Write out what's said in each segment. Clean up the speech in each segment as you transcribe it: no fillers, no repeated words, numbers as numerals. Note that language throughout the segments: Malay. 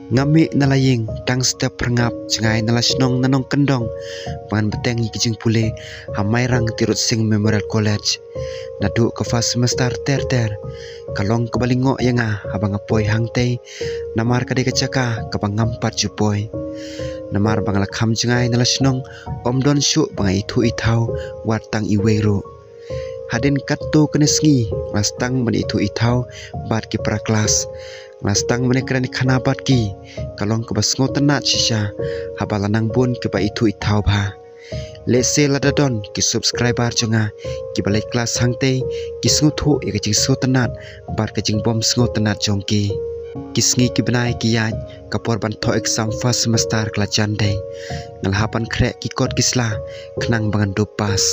ngami nalaying tang step perngap cengai nalasnong nanong kendong pangan beteng kijing pule hamairang tirut sing Memorial College nadu ke fas semester ter kalong kebalingo yanga habang apoi hangtei namar kade kecaka kabang ngampat jupoi namar bangala kham cengai nalasnong omdon syu bangai itu itau watang iweru hadin katto kenesngi lastang men itu itau bat ki pra kelas lastang men kerani khanabat ki kalong ke basngo tenat shisha habalanang bun ke ba itu itau bha lese ladadon ki subscriber jonga ki balai kelas hangte ki sngu thu e ki sngu tenat bat ke jing bom sngu tenat jongki kisngi ki benai ki yan kapor ban tho exam first semester kelajan dei ngalhapan krek ki kot kisla kenang bangan do pas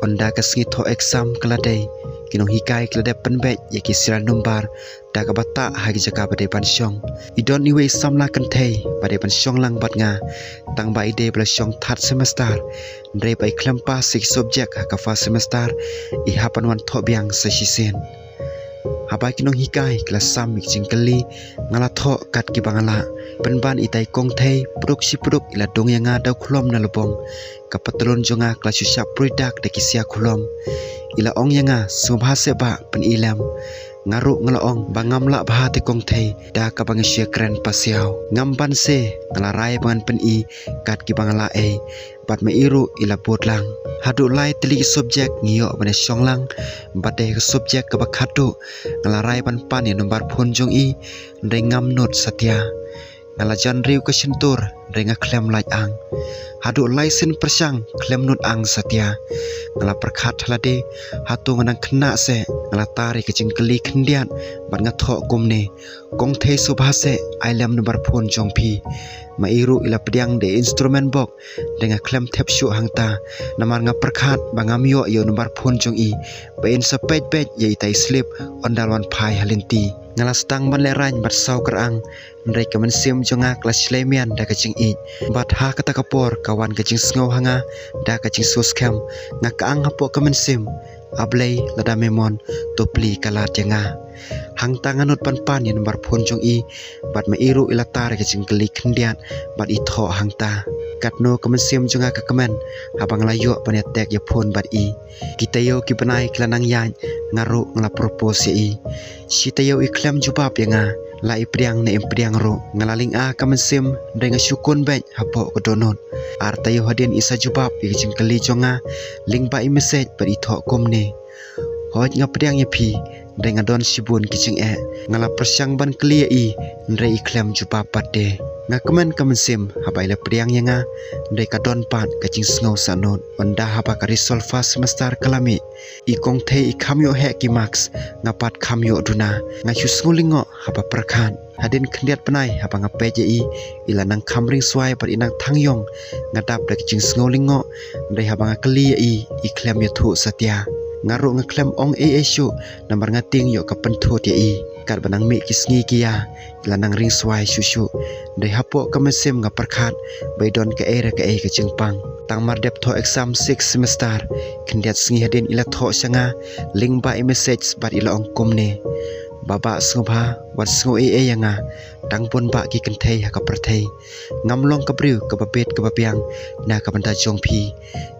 onda kasngi tho exam keladai kinong hikai kelade penbet ya ki siral numbar da ka bata hagi jaka bade pansyong idon niwe samla kantei bade pansyong lang bat nga tang ba ide bla syong that semester ndre bai klempa sik subject ka fa semester I hapan wan tho biang sa sisen habai kinong hikai kelas sam mik jingkeli ngala tho kat ki bangala penban itai kong thei pruk si pruk ila dong yang ada khulom na lobong kapatelon jonga kelas syap produk de kisia khulom ila ong yanga subhase ba pen ilam ngaru ngalaong bangam la bha te kong thei da ka bang sia kren pasiau ngamban se ngalarai bangan pen I kat ki bangala e bat me iru ila potlang hadu lai teli subjek ngio bane songlang bade subjek ka bakhatu ngalarai ban pan ya nomor phone jong I ndengam not satya ngalajan riu ka sentur renga klem lai ang hadu license persang klem not ang satya ngala perkhat halade hatu nganang khna se ngala tari ke jingkeli khendian ban nga tho kumne kong the subhase ailam nomor phone jongphi mairu ila pediang de instrument box dengan klem tap syu hangta namar nga perkhat bangamio yo nomor phone jong I bain sepet bet ye itai slip ondalwan phai halinti ngala stang ban lerang bat sau kerang ndai kamen sim jonga kelas lemian da kacing I bat ha kata kapor kawan kacing sngo hanga da kacing sus kem nga kaang hapo kamen sim ablay lada memon topli kalat janga hang tanganut pan yang nomor phone jong I bat mairu ila tar kacing keli khendian bat I tho hangta katno kamen sim jonga ka kamen habang layo panetek ya phone bat I kitayo ki benai klanang yan ngaru ngala propose I sitayo I klem jubab yanga lai priang ne priang ro ngalaling a kamen sim dengan syukun bet hapo kodonot artayo hadin isa jubab I kacing keli jonga link ba I message bat I tho komne hoj nga priang ya phi dengan don sibun kicing ngala persyang ban keli I ndre I klem jubab pade nga kamen sim habai la priang yanga ndre ka don pat kacing sngo sanot onda haba ka resolve first semester kalami I kong thei I khamyo he ki max nga pat khamyo duna nga husngulingo haba perkhan hadin khendiat panai haba nga peje I ila nang khamring swai par inang thangyong nga dap da kicing sngulingo ndre haba nga keli I klem ya thu satya ngaru nga klem ong syu nambar ngating yo ka penthu ti I kat banang mi kisngi kia lanang ring swai shushu dei hapo kamesim nga perkhat baidon ke era ke ka jingpang tang mardep tho exam 6 semester kendiat sngi hadin ila tho sanga link ba message bat ila ong kumne baba sngobha wat sngo yanga tang pon ba ki kenthei ha ka perthei ngamlong ka briu ka babet ka bapiang na ka banda jongphi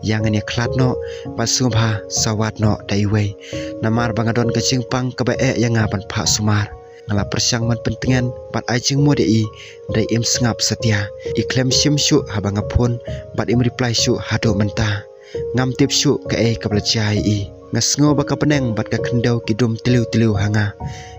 yang ania khlatno ba sngobha sawat no daiwei namar bangadon ka jingpang ka ba yanga ban pha sumar ngala persyang man pentingan bat ajing mo dei dai im sngap satya I klem sim syu habanga phone bat im reply syu hado menta ngam tip syu ka ka blajai I ngasngo baka peneng bat ka khendau kidum tiliu hanga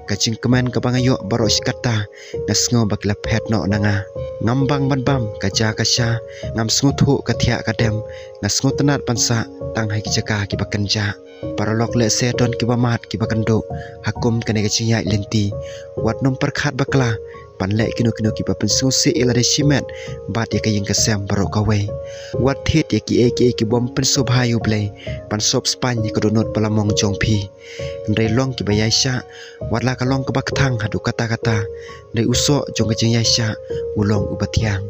kacing kemen ka bangayo baro sikata ngasngo bakla phet no nanga ngambang banbam kaja kasya ngam sngutu kathia kadem ngasngo tenat pansa tang hai kijaka ki bakanja paralok le se don ki bamat ki bakando hakum kane kacing yai lenti wat nom perkhat bakla panle kino ki papensu se ilade simet bat ya kayeng kasem baro kawe wat thet ya ki bom pensu bhayu ble pan sop span ni kodonot palamong jongphi ndai long ki bayaisha watla kalong ka bakthang hadu kata ndai uso jong kacing yaisha ulong ubatiang